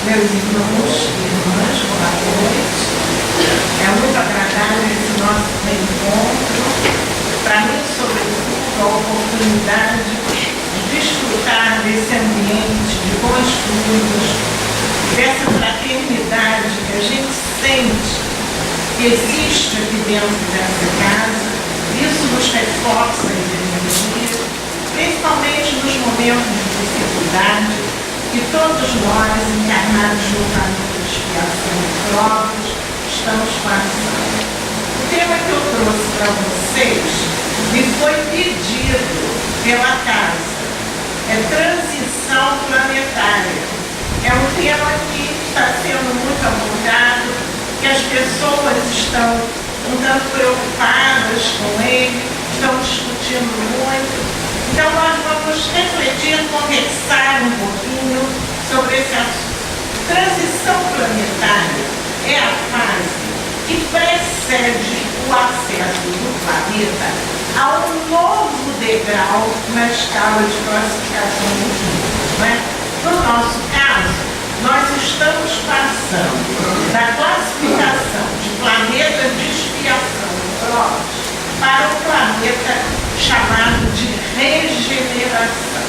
meus irmãos e irmãs, boa noite. É muito agradável esse nosso reencontro. Para mim, sobretudo, a oportunidade de desfrutar desse ambiente de bons estudos, dessa fraternidade que a gente sente que existe aqui dentro dessa casa. Isso nos reforça a energia, principalmente nos momentos de dificuldade que todos nós, encarnados no caminho de expiação e provas, estamos passando. O tema que eu trouxe para vocês me foi pedido pela casa. É transição planetária. É um tema que está sendo muito abordado, que as pessoas estão um tanto preocupadas com ele, estão discutindo muito. Então nós vamos refletir, conversar um pouquinho sobre esse assunto. Transição planetária é a fase que precede o acesso do planeta a um novo degrau na escala de classificação do mundo, não é? No nosso caso, nós estamos passando da classificação de planeta de expiação e provas para o planeta chamado de regeneração.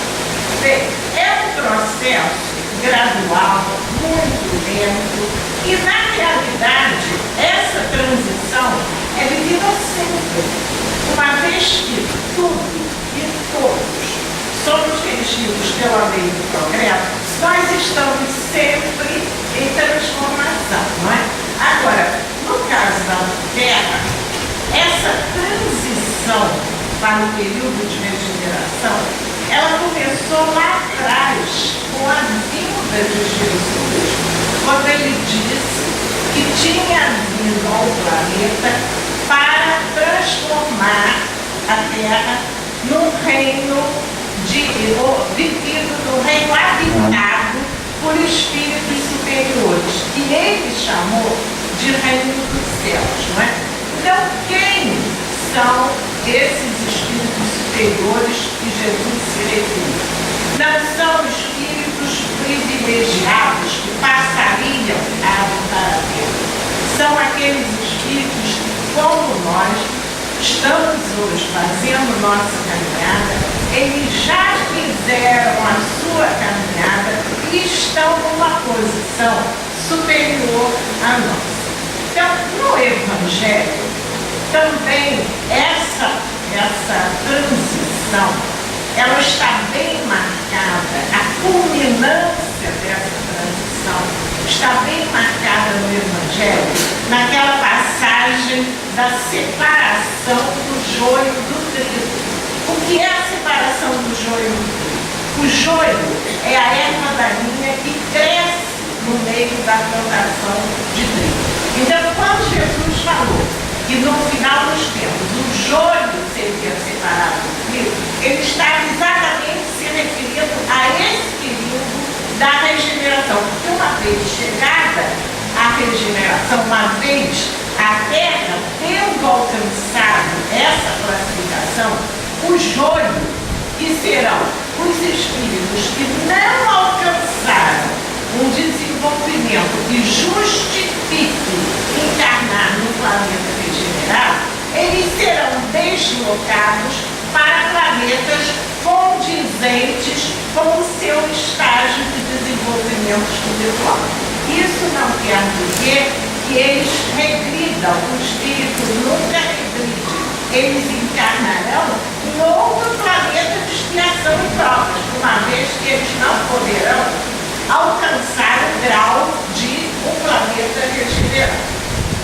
Bem, é um processo gradual, muito lento, e na realidade essa transição é vivida sempre, uma vez que tudo e todos somos regidos pela lei do progresso. Nós estamos sempre em transformação, não é? Agora, no caso da Terra, essa transição para o período de regeneração, ela começou lá atrás, com a vinda de Jesus, quando ele disse que tinha vindo ao planeta para transformar a Terra num reino vivido, num reino habitado por espíritos superiores, que ele chamou de reino dos céus, não é? Então, quem são esses espíritos superiores que Jesus se referiu? Não são espíritos privilegiados que passariam a habitar a Terra. São aqueles espíritos que, como nós, estamos hoje fazendo nossa caminhada, eles já fizeram a sua caminhada e estão numa posição superior à nossa. Então, no Evangelho, também essa transição, ela está bem marcada, a culminância dessa transição está bem marcada no Evangelho, naquela passagem da separação do joio do trigo. O que é a separação do joio do trigo? O joio é a erva daninha que cresce no meio da plantação de trigo. Então, quando Jesus falou que no final dos tempos o joio seria separado do trigo, ele está exatamente se referindo a esse período da regeneração. Porque uma vez chegada a regeneração, uma vez a Terra tendo alcançado essa classificação, o joio, que serão os espíritos que não alcançaram um desenvolvimento que justifique encarnar no planeta regenerado, eles serão deslocados para planetas condizentes com o seu estágio de desenvolvimento espiritual. Isso não quer dizer que eles regridam, o espírito nunca regride. Eles encarnarão em outro planeta de expiação e provas, uma vez que eles não poderão alcançar o grau de um planeta regenerado.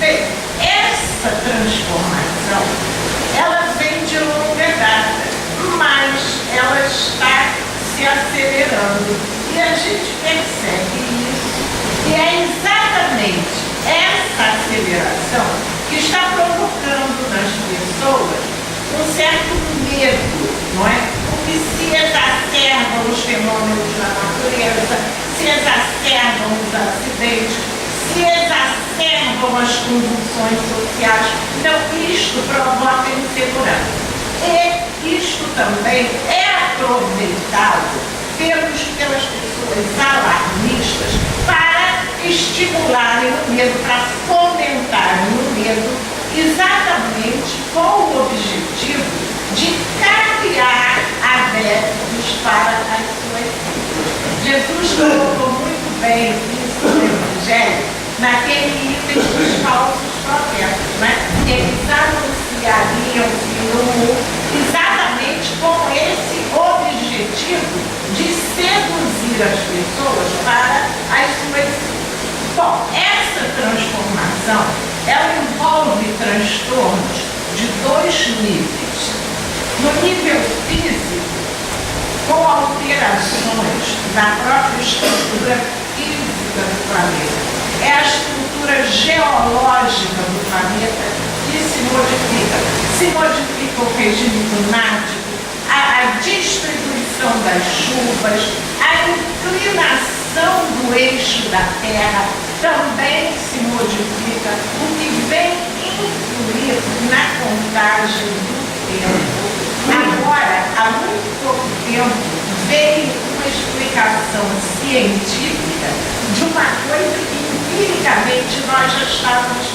Bem, essa transformação, ela vem de longa data, mas ela está se acelerando. E a gente percebe isso, e é exatamente essa aceleração que está provocando nas pessoas um certo medo, não é? Porque se exacerbam os fenômenos da natureza, se exacerbam os acidentes, se exacerbam as convulsões sociais. Então, isto provoca insegurança. E isto também é aproveitado pelas pessoas alarmistas para estimularem o medo, para fomentarem o medo, exatamente com o objetivo de caminhar adeptos para as suas vidas. Jesus colocou muito bem isso no Evangelho, naquele item dos falsos profetas, né? Eles anunciariam exatamente com esse objetivo de seduzir as pessoas para as suas vidas. Bom, essa transformação, ela envolve transtornos de dois níveis. No nível físico, com alterações na própria estrutura física do planeta. É a estrutura geológica do planeta que se modifica. Se modifica o regime climático, a distribuição das chuvas, a inclinação do eixo da Terra também se modifica, o que vem influir na contagem do tempo. Agora, há muito pouco tempo, veio uma explicação científica de uma coisa que empiricamente nós já estávamos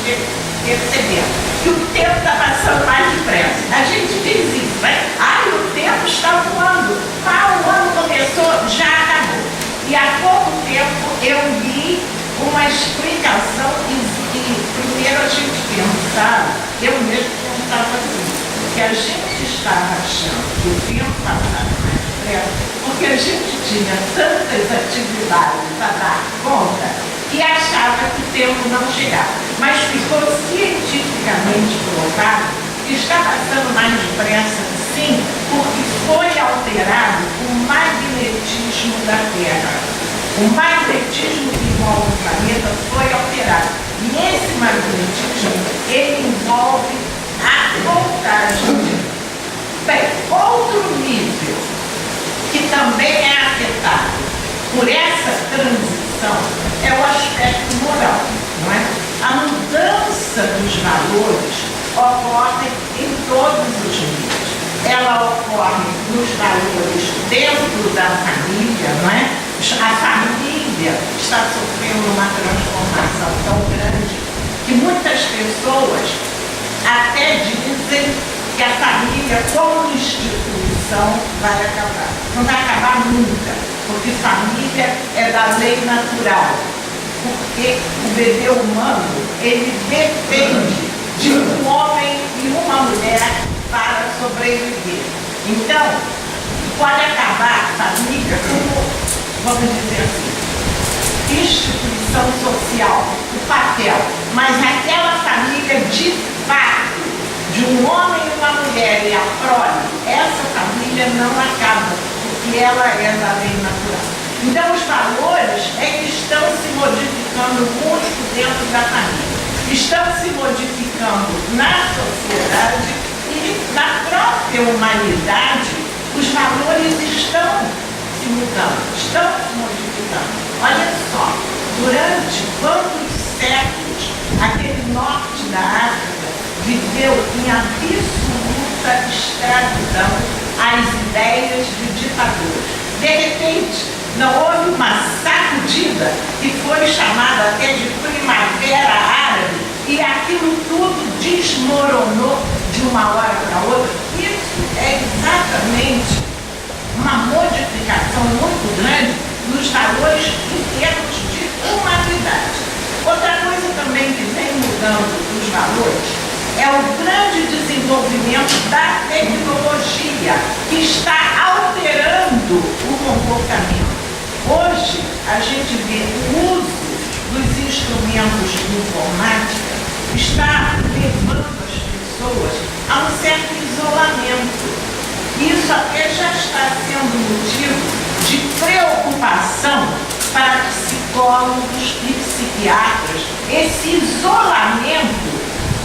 percebendo, que o tempo está passando mais depressa. A gente diz isso, né? O tempo está voando. O ano começou, já acabou. E há pouco tempo eu li uma explicação e primeiro a gente pensava, eu mesmo pensava assim, que a gente estava achando que o tempo passava mais depressa, porque a gente tinha tantas atividades a dar conta e achava que o tempo não chegava. Mas ficou cientificamente provado que está passando mais depressa, sim, porque foi alterado o magnetismo da Terra. O magnetismo que envolve o planeta foi alterado. E esse magnetismo, ele envolve a contagem de... Bem, outro nível que também é afetado por essa transição é o aspecto moral, não é? A mudança dos valores ocorre em todos os níveis. Ela ocorre nos valores dentro da família, não é? A família está sofrendo uma transformação tão grande que muitas pessoas até dizem que a família como instituição vai acabar. Não vai acabar nunca, porque família é da lei natural. Porque o bebê humano, ele depende de um homem e uma mulher para sobreviver. Então, pode acabar a família como, vamos dizer assim, instituição social, o papel, mas aquela família de fato, de um homem e uma mulher e a prole, essa família não acaba, porque ela é da lei natural. Então os valores é que estão se modificando muito dentro da família, estão se modificando na sociedade e na própria humanidade, os valores estão se mudando, estão se modificando. Olha só, durante quantos séculos aquele norte da África viveu em absoluta escravidão às ideias de ditadura. De repente, não houve uma sacudida que foi chamada até de primavera árabe e aquilo tudo desmoronou de uma hora para outra. Isso é exatamente uma modificação muito grande nos valores em termos de humanidade. Outra coisa também que vem mudando os valores é o grande desenvolvimento da tecnologia, que está alterando o comportamento. Hoje, a gente vê o uso dos instrumentos de informática está levando as pessoas a um certo isolamento. Isso até já está sendo motivo de preocupação para psicólogos e psiquiatras, esse isolamento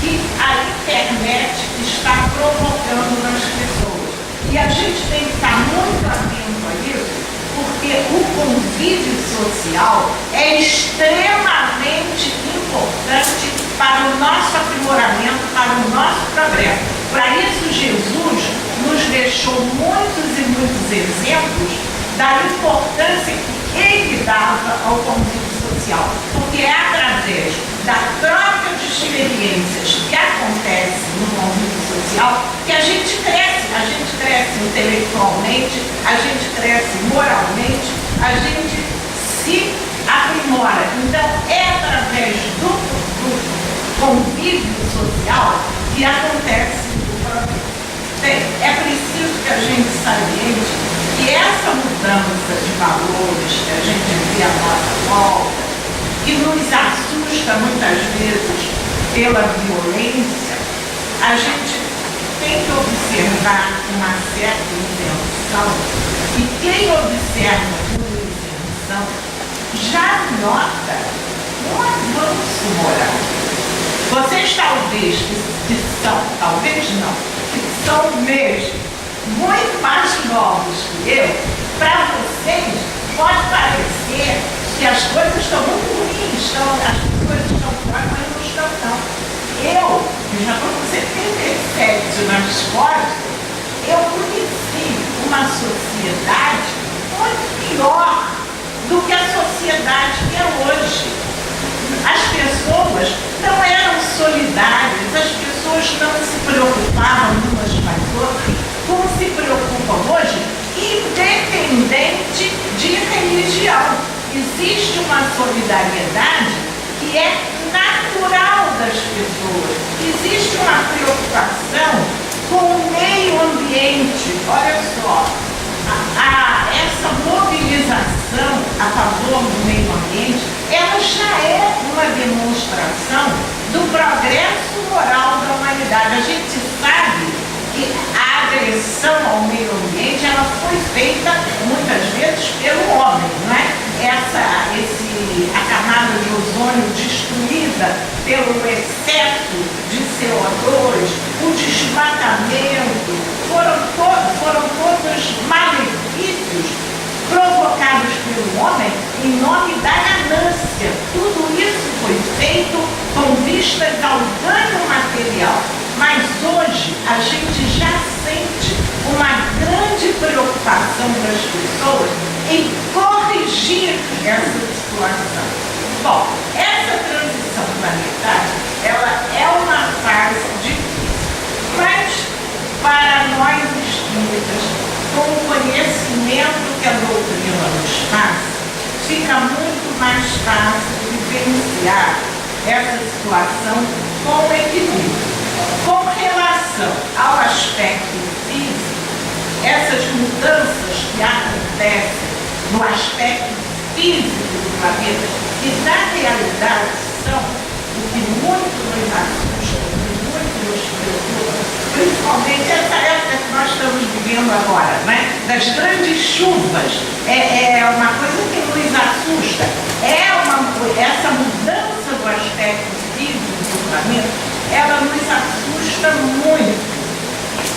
que a internet está provocando nas pessoas. E a gente tem que estar muito atento a isso, porque o convívio social é extremamente importante para o nosso aprimoramento, para o nosso progresso. Para isso, Jesus nos deixou muitos e muitos exemplos da importância que ele dava ao convívio social. social, porque é através da troca de experiências que acontece no convívio social que a gente cresce intelectualmente, a gente cresce moralmente, a gente se aprimora. Então, é através do convívio social que acontece o progresso. É preciso que a gente saliente que essa mudança de valores que a gente vê à nossa volta, que nos assusta muitas vezes pela violência, a gente tem que observar uma certa intenção, e quem observa com intenção já nota um avanço moral. Vocês talvez que são, talvez não, que são mesmo muito mais novos que eu, para vocês pode parecer que as coisas estão muito ruins, as coisas estão piores, mas não estão não. Eu, que já estou com 77 na escola, eu conheci uma sociedade muito pior do que a sociedade que é hoje. As pessoas não eram solidárias, as pessoas não se preocupavam umas com as outras, como se preocupam hoje, independente de religião. Existe uma solidariedade que é natural das pessoas. Existe uma preocupação com o meio ambiente. Olha só, essa mobilização a favor do meio ambiente, ela já é uma demonstração do progresso moral da humanidade. A gente sabe que a agressão ao meio ambiente ela foi feita muitas vezes pelo homem, não é? A camada de ozônio destruída pelo excesso de CO2, o desmatamento, foram todos malefícios provocados pelo homem em nome da ganância. Tudo isso foi feito com vistas ao ganho material. Mas hoje a gente já sente uma grande preocupação das pessoas em corrigir essa situação. Bom, essa transição planetária, ela é uma fase difícil, mas para nós espíritas, com o conhecimento que a doutrina nos passa, fica muito mais fácil vivenciar essa situação com equilíbrio. Com relação ao aspecto físico, essas mudanças que acontecem no aspecto físico do planeta, que na realidade são o que muito nos assusta, o que muito nos preocupa, principalmente essa época que nós estamos vivendo agora, né? Das grandes chuvas, é uma coisa que nos assusta, essa mudança do aspecto físico do planeta, ela nos assusta muito,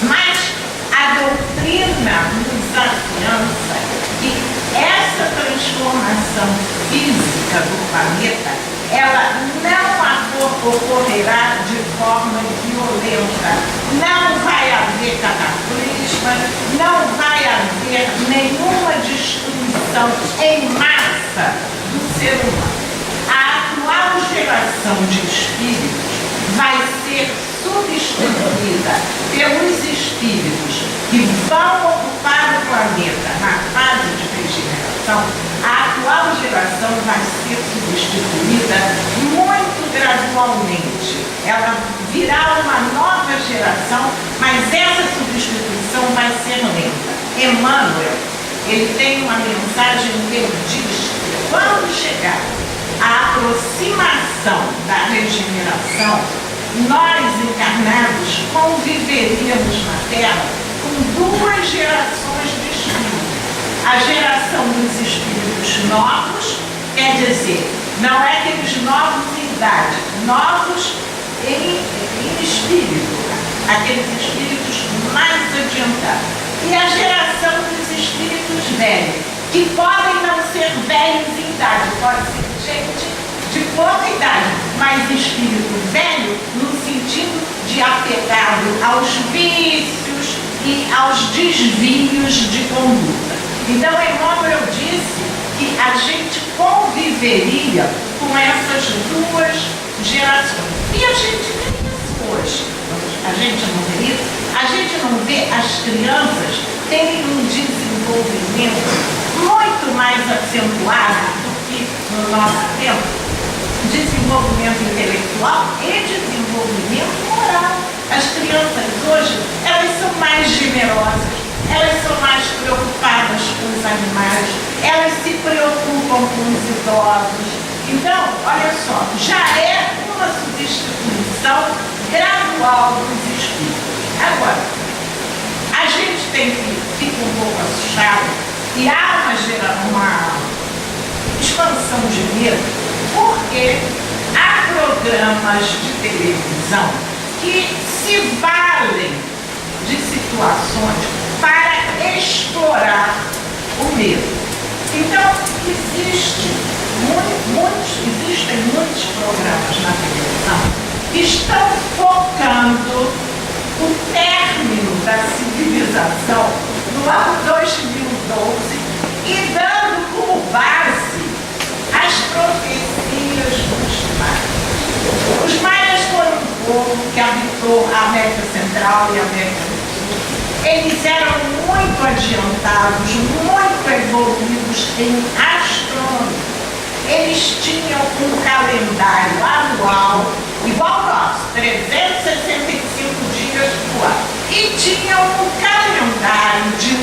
mas a doutrina nos afiança que essa transformação física do planeta, ela não ocorrerá de forma violenta, não vai haver cataclisma, não vai haver nenhuma destruição em massa do ser humano. A atual geração de espíritos vai ser substituída pelos espíritos que vão ocupar o planeta na fase de regeneração. A atual geração vai ser substituída muito gradualmente. Ela virá uma nova geração, mas essa substituição vai ser lenta. Emmanuel, ele tem uma mensagem que ele diz que quando chegar a aproximação da regeneração, nós encarnados conviveríamos na Terra com duas gerações de espíritos. A geração dos espíritos novos, quer dizer, não é aqueles novos em idade, novos em espírito, aqueles espíritos mais adiantados. E a geração dos espíritos velhos, que podem não ser velhos em idade, pode ser gente de pouca idade, mas espírito velho no sentido de apegado aos vícios e aos desvios de conduta. Então, Emmanuel disse que a gente conviveria com essas duas gerações. E a gente vê isso hoje. A gente não vê isso. A gente não vê as crianças terem um desenvolvimento muito mais acentuado do que no nosso tempo. Desenvolvimento intelectual e desenvolvimento moral. As crianças hoje, elas são mais generosas, elas são mais preocupadas com os animais, elas se preocupam com os idosos. Então, olha só, já é uma substituição gradual dos espíritos. Agora, a gente fica um pouco assustado e há uma expansão de medo, porque há programas de televisão que se valem de situações para explorar o medo. Então, existem muitos programas na televisão que estão focando o término da civilização no ano 2012 e dando como base as profecias dos maias. Os maias foram um povo que habitou a América Central e a América do Sul. Eles eram muito adiantados, muito evoluídos em astronomia. Eles tinham um calendário anual, igual ao nosso, 365 dias do ano. E tinham um calendário de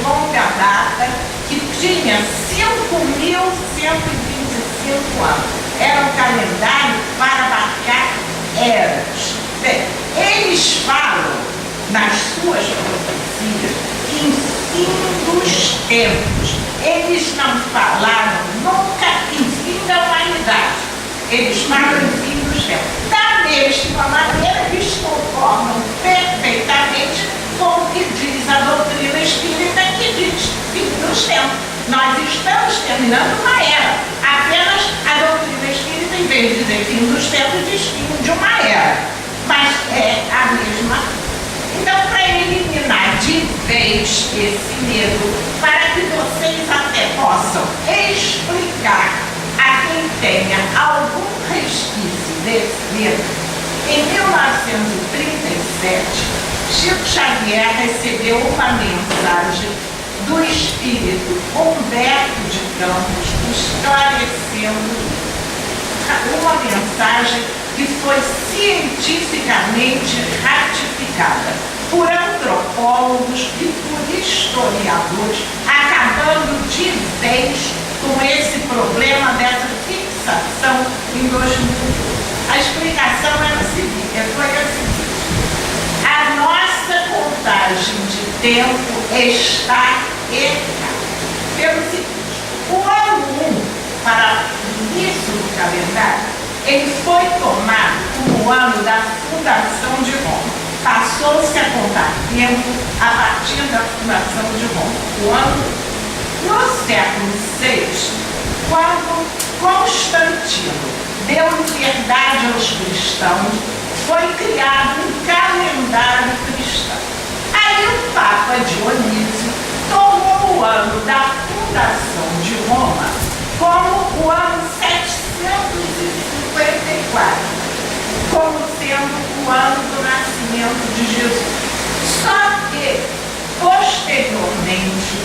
longa data que tinha 5.125 anos. Era um calendário para marcar eras. Bem, eles falam nas suas profecias em fim dos tempos. Eles não falaram nunca em fim da humanidade. Eles falam em fim dos tempos. Da mesma maneira, eles concordam perfeitamente com o que diz a doutrina espírita, que diz fim dos tempos. Nós estamos terminando uma era. Apenas a doutrina espírita, em vez de dizer fim dos tempos, diz fim de uma era. Mas é a mesma coisa. Então, para eliminar de vez esse medo, para que vocês até possam explicar a quem tenha algum resquício desse medo, em 1937, Chico Xavier recebeu uma mensagem do espírito Humberto de Campos, esclarecendo uma mensagem que foi cientificamente ratificada por antropólogos e por historiadores, acabando de vez com esse problema dessa fixação em 2000. A explicação foi a seguinte: a nossa contagem de tempo está errada. Pelo seguinte, o ano 1, para o início do calendário, ele foi tomado como o ano da fundação de Roma. Passou-se a contar tempo a partir da fundação de Roma. O ano, no século VI, quando Constantino deu liberdade aos cristãos, foi criado um calendário cristão. Aí o Papa Dionísio tomou o ano da fundação de Roma como o ano 754, como sendo o ano do nascimento de Jesus. Só que, posteriormente,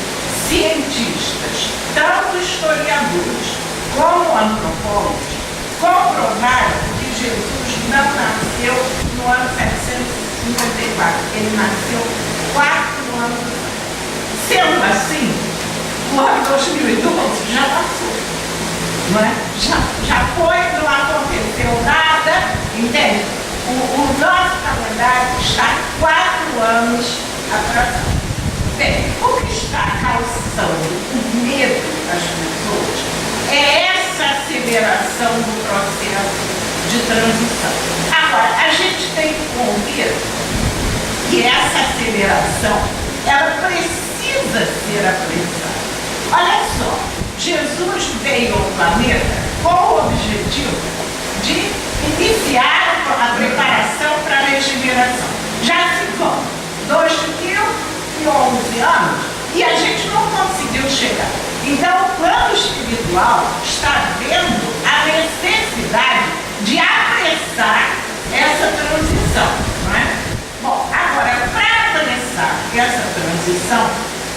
cientistas, tanto historiadores como antropólogos, comprovaram que Jesus não nasceu no ano 754. Ele nasceu 4 anos antes. Sendo assim, o ano 2012 já passou. Não é? Já foi, não aconteceu nada, entende? O nosso calendário está 4 anos atrasado. Bem, o que está causando o medo das pessoas é essa aceleração do processo de transição. Agora, a gente tem que convir que essa aceleração, ela precisa ser apressada. Olha só, Jesus veio ao planeta com o objetivo de iniciar a preparação para a regeneração. Já se vão 2011 anos e a gente não conseguiu chegar. Então, o plano espiritual está vendo a necessidade de apressar essa transição, não é? Bom, agora, para apressar essa transição,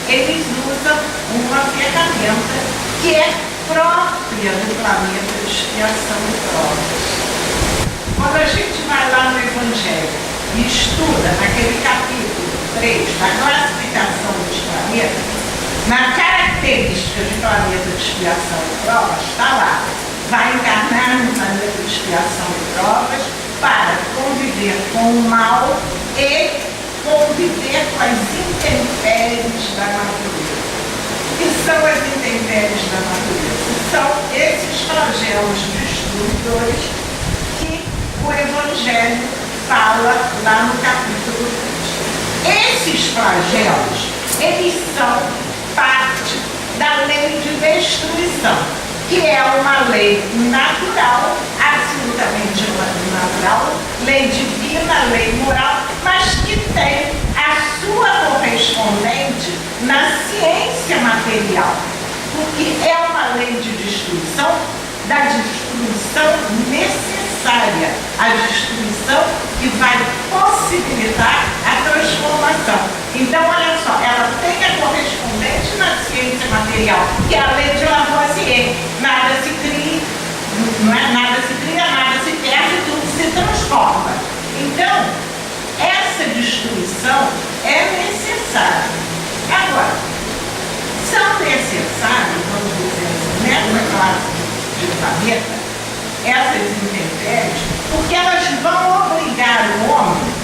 eles usam uma ferramenta que é própria do planeta de expiação e provas. Quando a gente vai lá no Evangelho e estuda naquele capítulo 3 da classificação dos planetas, na característica de planeta de expiação e provas, está lá, vai encarnar no planeta de expiação e provas para conviver com o mal e conviver com as intempéries da natureza. O que são as intempéries da natureza? São esses flagelos destruidores que o Evangelho fala lá no capítulo 3. Esses flagelos, eles são parte da lei de destruição, que é uma lei natural, absolutamente natural, lei divina, lei moral, mas que tem a sua correspondente na ciência material, porque é uma lei de destruição, da destruição necessária, a destruição que vai possibilitar a transformação. Então, olha só, ela tem a correspondente na ciência material, que é a lei de Lavoisier. Nada se cria, não é? Nada se cria, nada se perde, tudo se transforma. Então, essa destruição é necessária. Agora, são necessárias, vamos dizer assim, nessa classe de planeta, essas intempéries, porque elas vão obrigar o homem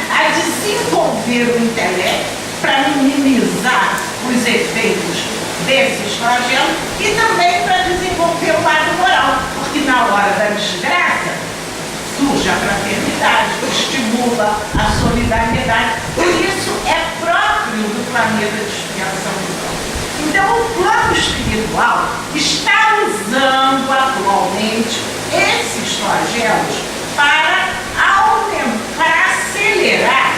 a desenvolver o intelecto para minimizar os efeitos desses flagelos e também para desenvolver o lado moral, porque na hora da desgraça surge a fraternidade, estimula a solidariedade. Por isso é próprio do planeta de expiação e prova. Então o plano espiritual está usando atualmente esses flagelos para aumentar, para acelerar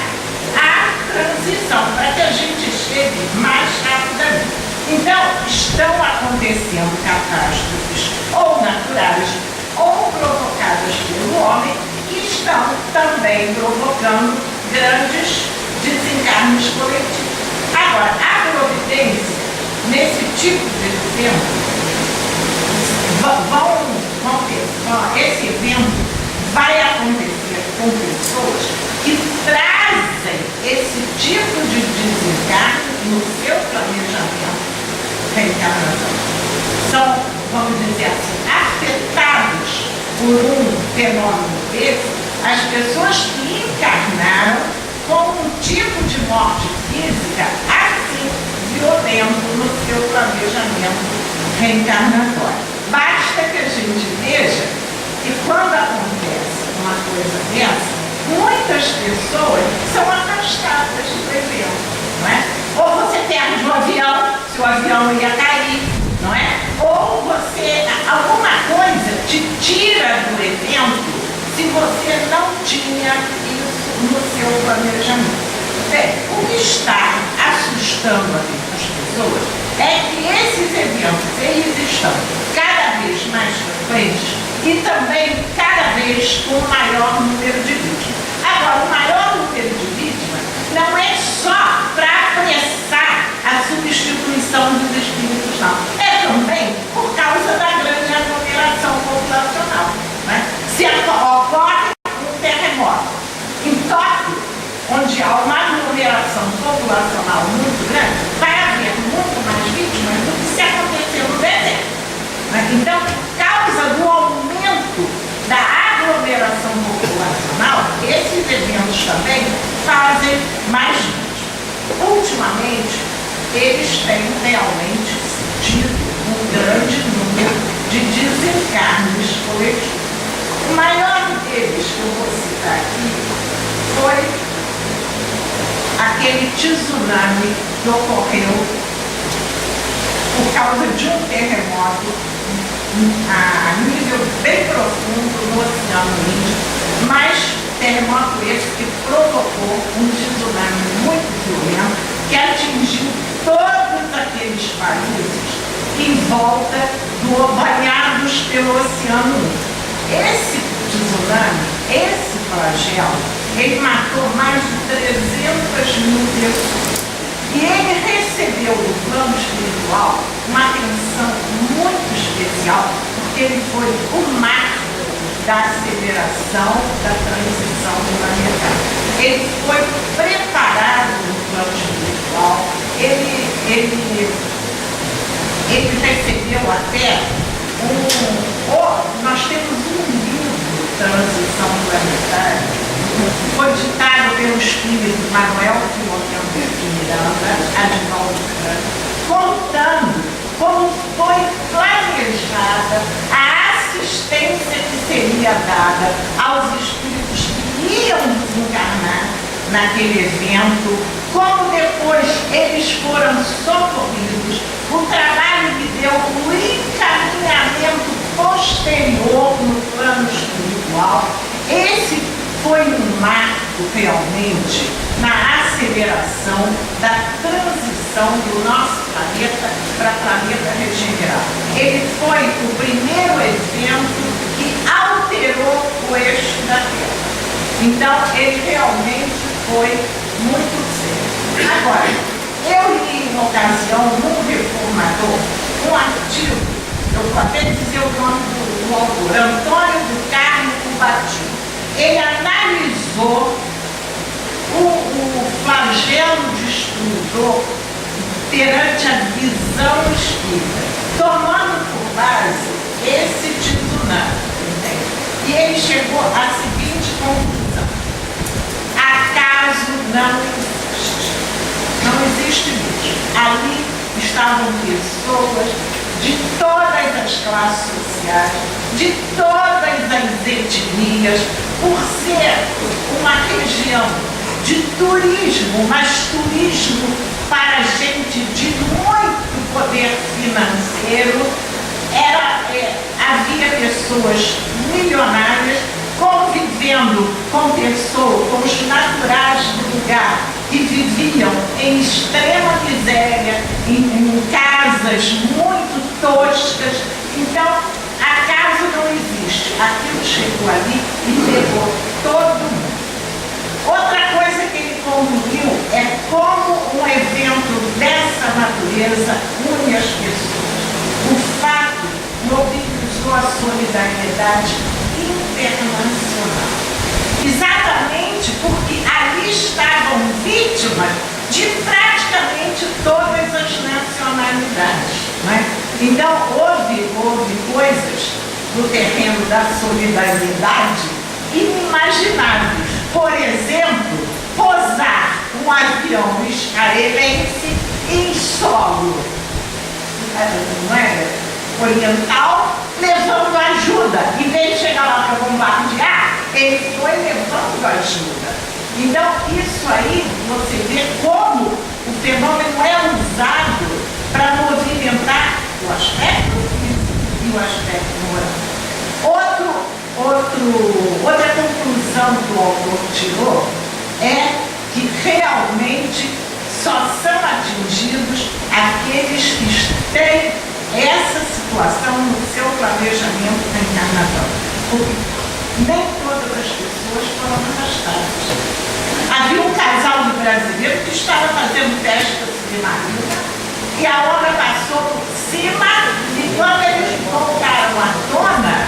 a transição, para que a gente chegue mais rapidamente. Então, estão acontecendo catástrofes ou naturais ou provocadas pelo homem que estão também provocando grandes desencarnes coletivos. Agora, a providência, nesse tipo de evento, esse evento vai acontecer com pessoas que trazem esse tipo de desencarne no seu planejamento reencarnatório. São, vamos dizer assim, afetados por um fenômeno desse, as pessoas que encarnaram com um tipo de morte física assim, violento no seu planejamento reencarnatório. Basta que a gente veja que quando acontece uma coisa dessa, muitas pessoas são afastadas do evento, não é? Ou você perde o avião, se o avião ia cair, não é? Ou você, alguma coisa te tira do evento se você não tinha isso no seu planejamento. Bem, o que está assustando as pessoas é que esses eventos, eles estão cada vez mais frequentes e também cada vez com maior número de vítimas. Agora, o maior número de vítimas não é só para apressar a substituição dos espíritos, não. É também por causa da grande aglomeração populacional. Né? Se ocorre um terremoto em Tóquio, onde há uma aglomeração populacional muito grande, vai haver muito mais vítimas do que se acontecer no deserto. Né? Então, por causa do aumento da aglomeração populacional, esses eventos também fazem mais vítimas. Ultimamente, eles têm realmente tido um grande número de desencarnes coletivos. O maior deles que eu vou citar aqui foi aquele tsunami que ocorreu por causa de um terremoto a nível bem profundo no Oceano Índico, mas terremoto esse que provocou um tsunami muito violento que atingiu todos aqueles países em volta banhados pelo Oceano. Esse tsunami, esse flagelo, ele matou mais de 300.000 pessoas. E ele recebeu do plano espiritual uma atenção muito especial, porque ele foi o marco da aceleração da transição planetária. Ele foi preparado no plano espiritual, ele recebeu até nós temos um livro, Transição Planetária, foi ditado pelo espírito Manuel Filomeno de Miranda, advogado, contando como foi planejada a assistência que seria dada aos espíritos que iam desencarnar naquele evento, como depois eles foram socorridos, o trabalho que deu o encaminhamento posterior no plano espiritual. Esse foi um marco realmente na aceleração da transição do nosso planeta para planeta regenerado. Ele foi o primeiro evento que alterou o eixo da Terra. Então, ele realmente foi muito sério. Agora, eu li em ocasião no Reformador um artigo, eu vou até dizer o nome do autor, Antônio do Carmo Cubatino. Ele analisou o flagelo destruidor perante a visão espírita, tomando por base esse tsunami. E ele chegou à seguinte conclusão: acaso não existe. Não existe mesmo. Ali estavam pessoas de todas as classes sociais, de todas as etnias, por ser uma região de turismo, mas turismo para gente de muito poder financeiro. Havia pessoas milionárias convivendo com os naturais do lugar, que viviam em extrema miséria, em casas muito toscas. Então, acaso não existe. Aquilo chegou ali e levou todo mundo. Outra coisa que ele concluiu é como um evento dessa natureza une as pessoas. O fato mobilizou a solidariedade internacional. Exatamente porque ali estavam vítimas de praticamente todas as nacionalidades. Não é? Então, houve coisas no terreno da solidariedade inimagináveis. Por exemplo, pousar um avião israelense em solo, não é? Oriental, levando ajuda. Em vez de chegar lá para bombardear, ele foi levando ajuda. Então, isso aí, você vê como o fenômeno é usado para movimentar o aspecto físico e o aspecto moral. Outra conclusão que o autor tirou é que realmente só são atingidos aqueles que têm essa situação no seu planejamento reencarnatório. Porque nem todas as pessoas foram arrastadas. Havia um casal de brasileiros que estava fazendo festa submarina e a onda passou por cima, e quando eles voltaram à tona,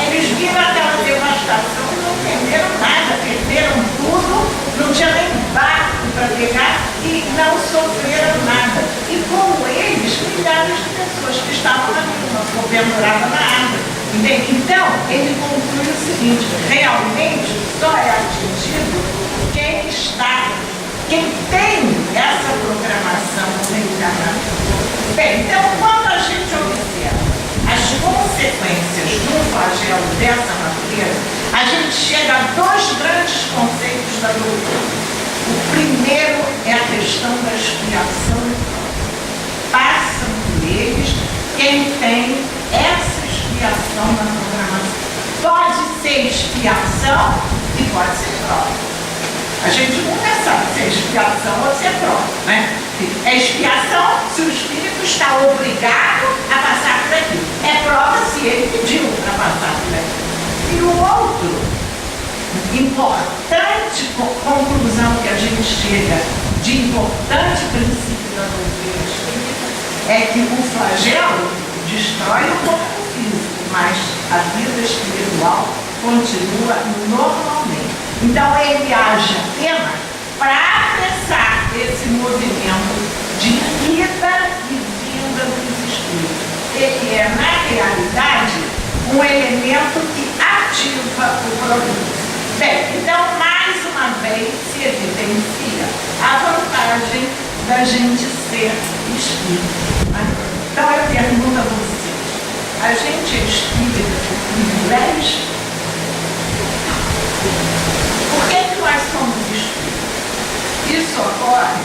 eles viram aquela devastação e não entenderam nada, perderam tudo, não tinha nem barco para pegar e não sofreram nada. E como eles, milhares de pessoas que estavam na rua, penduradas na árvore. Entende? Então, ele conclui o seguinte: realmente só é atingido quem tem essa programação reencarnatória. Bem, então, quando a gente observa as consequências de um flagelo dessa natureza, a gente chega a dois grandes conceitos da doutrina. O primeiro é a questão da expiação. Passam por eles quem tem essa expiação na programação. Pode ser expiação e pode ser prova. A gente nunca sabe se é expiação ou se é prova, né? É expiação se o espírito está obrigado a passar por aquilo. É prova se ele pediu para passar por aquilo. E o outro importante conclusão que a gente chega, de importante princípio da doutrina espírita, é que o flagelo destrói o corpo físico, mas a vida espiritual continua normalmente. Então ele age apenas para apressar esse movimento de ida e vinda dos espíritos. Ele é, na realidade, um elemento que ativa o progresso. Bem, então, mais uma vez se evidencia a vantagem da gente ser espírita, né? Então, eu pergunto a vocês, a gente é espírita por privilégio? Por que nós somos espíritas? Isso ocorre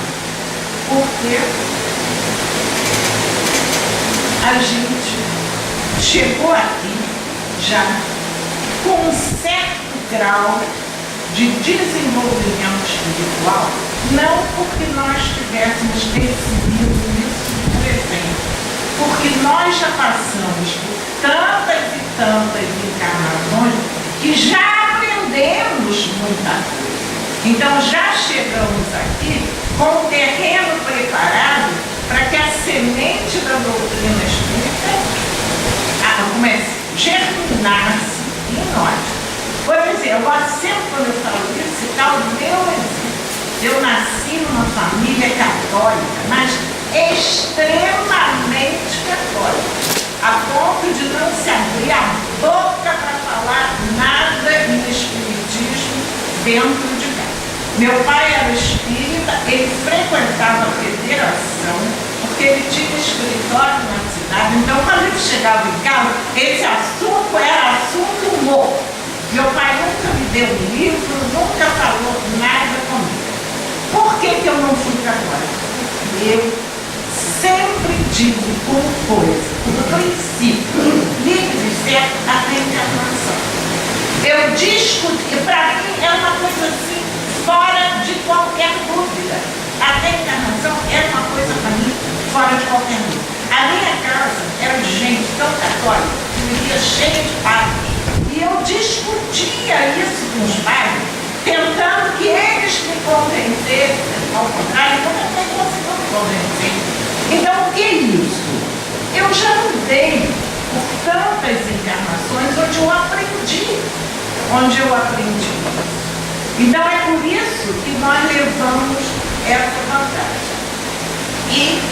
porque a gente chegou aqui já com um certo grau de desenvolvimento espiritual, não porque nós tivéssemos decidido isso por exemplo, porque nós já passamos por tantas e tantas encarnações que já aprendemos muita coisa. Então já chegamos aqui com o terreno preparado para que a semente da doutrina espírita germinasse em nós. Por exemplo, eu gosto sempre quando eu falo isso, citar o meu exemplo. Eu nasci numa família católica, mas extremamente católica, a ponto de não se abrir a boca para falar nada em espiritismo dentro de casa. Meu pai era espírita, ele frequentava a federação, porque ele tinha escritório na cidade, então quando ele chegava em casa, esse assunto era assunto morto. Meu pai nunca me deu um livro, nunca falou nada comigo. Por que eu não fui católica? Eu sempre digo uma coisa, no princípio, livre certo a reencarnação. Eu discuti, para mim é uma coisa assim, fora de qualquer dúvida. A reencarnação é uma coisa para mim fora de qualquer dúvida. A minha casa era de gente tão católica, que vivia cheia de padres. E eu discutia isso com os pais, tentando que eles me convencessem, ao contrário, eu não conseguia me convencer. Então, o que é isso? Eu já andei por tantas encarnações onde eu aprendi isso. Então, é por isso que nós levamos essa vantagem. E,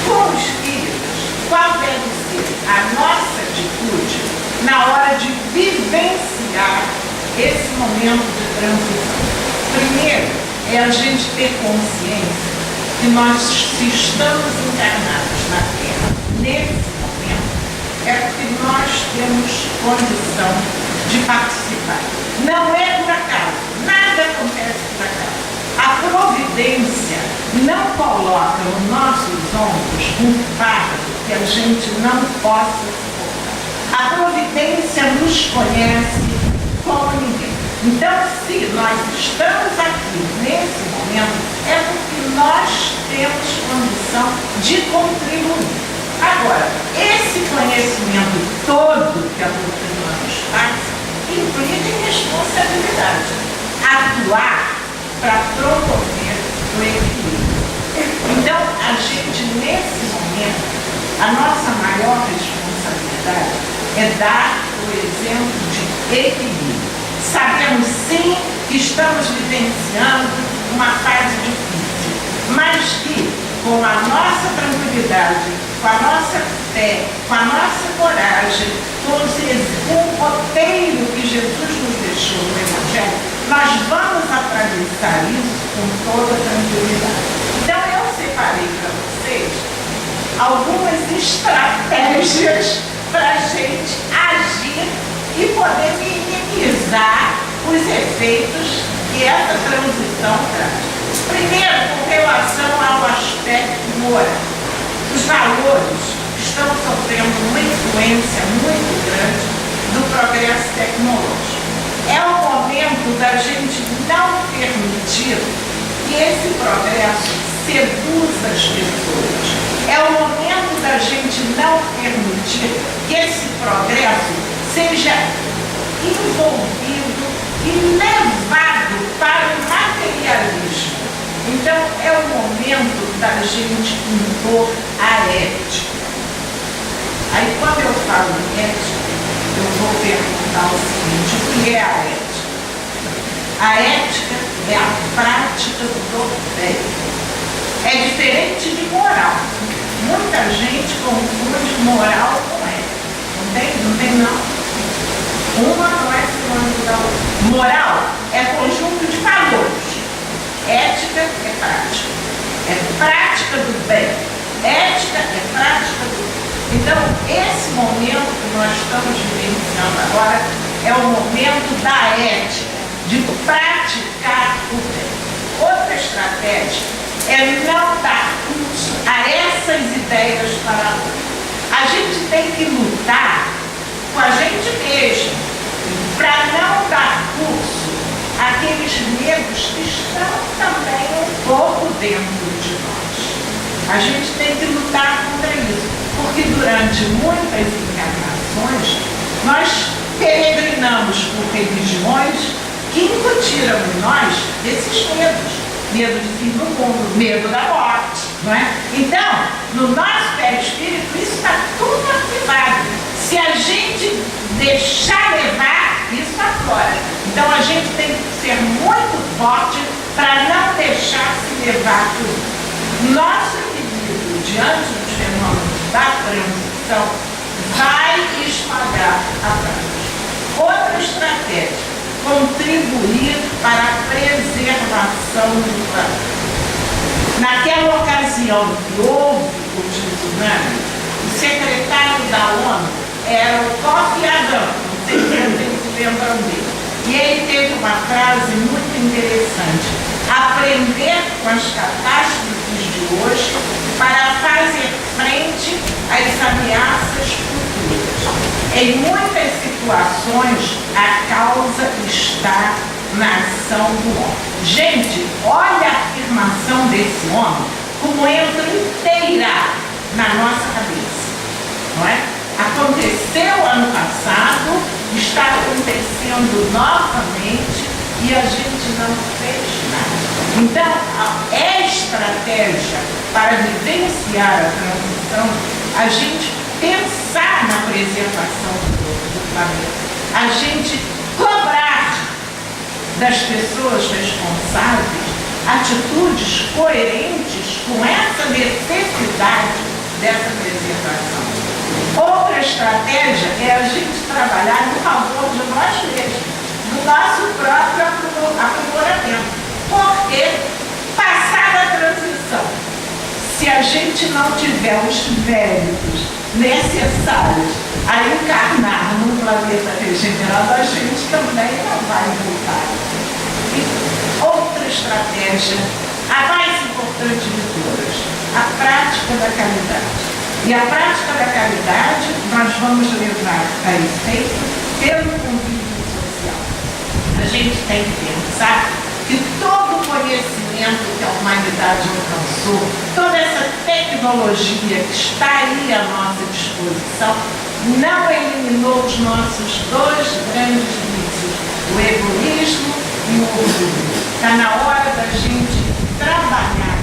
como espíritos, qual deve ser a nossa atitude na hora de vivenciar esse momento de transição? Primeiro, é a gente ter consciência que nós, se estamos encarnados na Terra nesse momento, é porque nós temos condição de participar. Não é por acaso, nada acontece por acaso. A providência não coloca nos nossos ombros um fardo que a gente não possa suportar. A providência nos conhece como ninguém. Então, se nós estamos aqui nesse momento, é porque nós temos condição de contribuir. Agora, esse conhecimento todo que a doutrina nos passa implica responsabilidade. Atuar para promover o equilíbrio. Então, a gente, nesse momento, a nossa maior responsabilidade é dar o exemplo de equilíbrio. Sabemos sim que estamos vivenciando uma fase difícil, mas que, com a nossa tranquilidade, com a nossa fé, com a nossa coragem, com o roteiro que Jesus nos deixou no Evangelho, nós vamos atravessar isso com toda tranquilidade. Então eu separei para vocês algumas estratégias para a gente agir e poder minimizar os efeitos que essa transição traz. Primeiro, com relação ao aspecto moral. Os valores estão sofrendo uma influência muito grande do progresso tecnológico. É o momento da gente não permitir que esse progresso seduza as pessoas. É o momento da gente não permitir que esse progresso seja envolvido e levado para o materialismo. Então, é o momento da gente impor a ética. Aí, quando eu falo em ética, eu vou perguntar o seguinte: o que é a ética? A ética é a prática do bem. É diferente de moral. Muita gente confunde moral com ética. Não tem? Não tem, não. Uma não é sinônimo da outra. Moral é conjunto de valores. Ética é prática. É prática do bem. Ética é prática do bem. Então, esse momento que nós estamos vivenciando agora é o momento da ética, de praticar o bem. Outra estratégia é não dar curso a essas ideias paralelas. A gente tem que lutar com a gente mesmo para não dar curso àqueles medos que estão também um pouco dentro de nós. A gente tem que lutar contra isso, porque durante muitas encarnações nós peregrinamos por religiões que incutiram em nós esses medos. Medo de fim do mundo, medo da morte, não é? Então, no nosso perispírito, isso está tudo ativado. Se a gente deixar levar, isso aflora. Então, a gente tem que ser muito forte para não deixar se levar tudo. Nosso equilíbrio diante dos fenômenos da transição vai esmagar a prática. Outra estratégia: contribuir para a preservação do planeta. Naquela ocasião que houve o tsunami, o secretário da ONU era o Kofi Annan, não sei se vocês se lembram dele. E ele teve uma frase muito interessante: aprender com as catástrofes de hoje para fazer frente às ameaças futuras. Em muitas situações, a causa está na ação do homem. Gente, olha a afirmação desse homem como entra inteira na nossa cabeça, não é? Aconteceu ano passado, está acontecendo novamente e a gente não fez nada. Então, a estratégia para vivenciar a transição, a gente pensar na preservação do planeta, a gente cobrar das pessoas responsáveis atitudes coerentes com essa necessidade dessa preservação. Outra estratégia é a gente trabalhar no favor de nós mesmos, do nosso próprio aprimoramento. Porque, passada a transição, se a gente não tiver os méritos necessários a encarnar num planeta regenerado, a gente também não vai voltar. E outra estratégia, a mais importante de todas, a prática da caridade. E a prática da caridade nós vamos levar a efeito pelo convívio social. A gente tem que pensar que todo o conhecimento que a humanidade alcançou, toda essa tecnologia que está aí à nossa disposição, não eliminou os nossos dois grandes vícios, o egoísmo e o orgulho. Está na hora da gente trabalhar.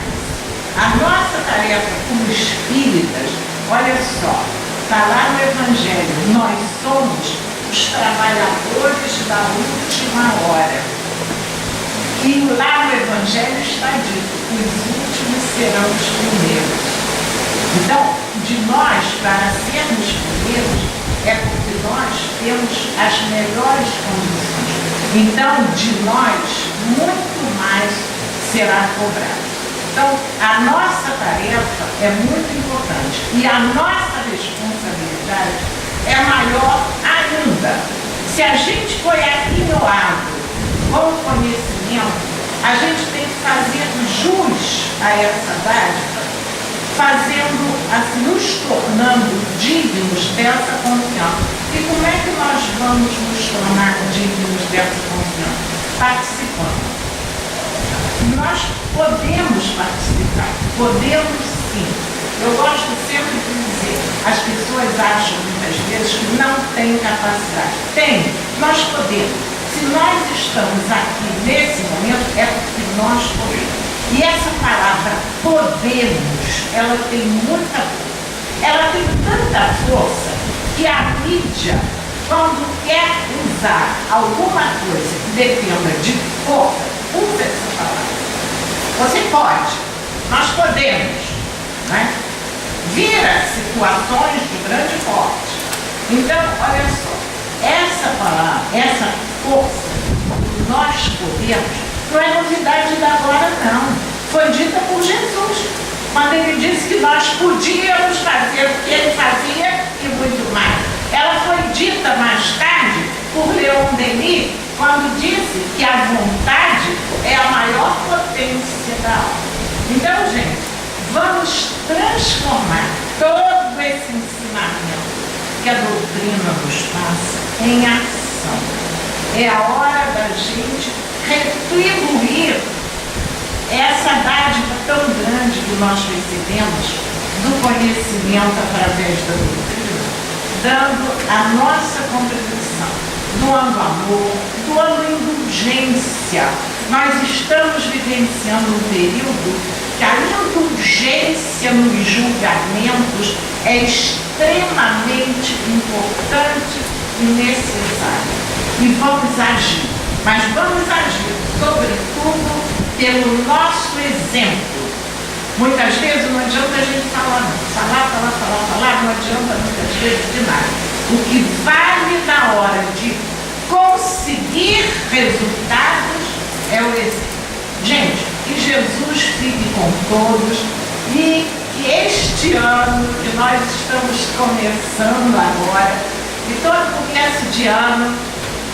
A nossa tarefa como espíritas, olha só, está lá no Evangelho, nós somos os trabalhadores da última hora. E lá no Evangelho está dito: os últimos serão os primeiros. Então, de nós, para sermos primeiros, é porque nós temos as melhores condições. Então, de nós, muito mais será cobrado. Então, a nossa tarefa é muito importante e a nossa responsabilidade é maior ainda. Se a gente foi aquinoado com conhecimento, a gente tem que fazer jus a essa dádiva, nos tornando dignos dessa confiança. E como é que nós vamos nos tornar dignos dessa confiança? Participando. nós podemos participar, podemos sim. Eu gosto sempre de dizer, as pessoas acham muitas vezes que não têm capacidade. Tem, nós podemos. Se nós estamos aqui nesse momento, é porque nós podemos. E essa palavra podemos, ela tem muita força. Ela tem tanta força que a mídia, quando quer usar alguma coisa que dependa de força, usa essa palavra. Você pode, nós podemos, né? Vira situações de grande porte. Então, olha só, essa palavra, essa força, nós podemos, não é novidade da agora, não. Foi dita por Jesus, quando ele disse que nós podíamos fazer o que ele fazia e muito mais. Ela foi dita mais tarde por Leon Denis, quando disse que a vontade é a maior potência da alma. Então, gente, vamos transformar todo esse ensinamento que a doutrina nos passa em ação. É a hora da gente retribuir essa dádiva tão grande que nós recebemos do conhecimento através da doutrina, dando a nossa contribuição, doando amor, doando indulgência. Nós estamos vivenciando um período que a indulgência nos julgamentos é extremamente importante e necessária. E vamos agir, mas vamos agir, sobretudo, pelo nosso exemplo. Muitas vezes não adianta a gente falar, não adianta muitas vezes de nada. O que vale na hora de conseguir resultados é o exemplo. Gente, que Jesus fique com todos e que este ano que nós estamos começando agora, e todo começo de ano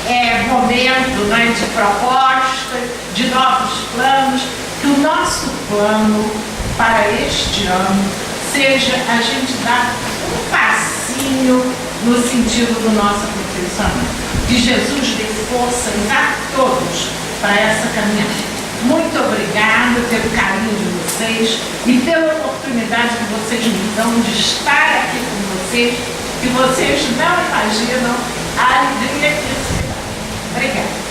é momento, né, de propostas, de novos planos, que o nosso plano para este ano seja a gente dar um passinho no sentido do nosso aperfeiçoamento. Que Jesus dê forças a todos para essa caminhada. Muito obrigada pelo carinho de vocês e pela oportunidade que vocês me dão de estar aqui com vocês, que vocês não imaginam a alegria que isso me dá. Obrigada.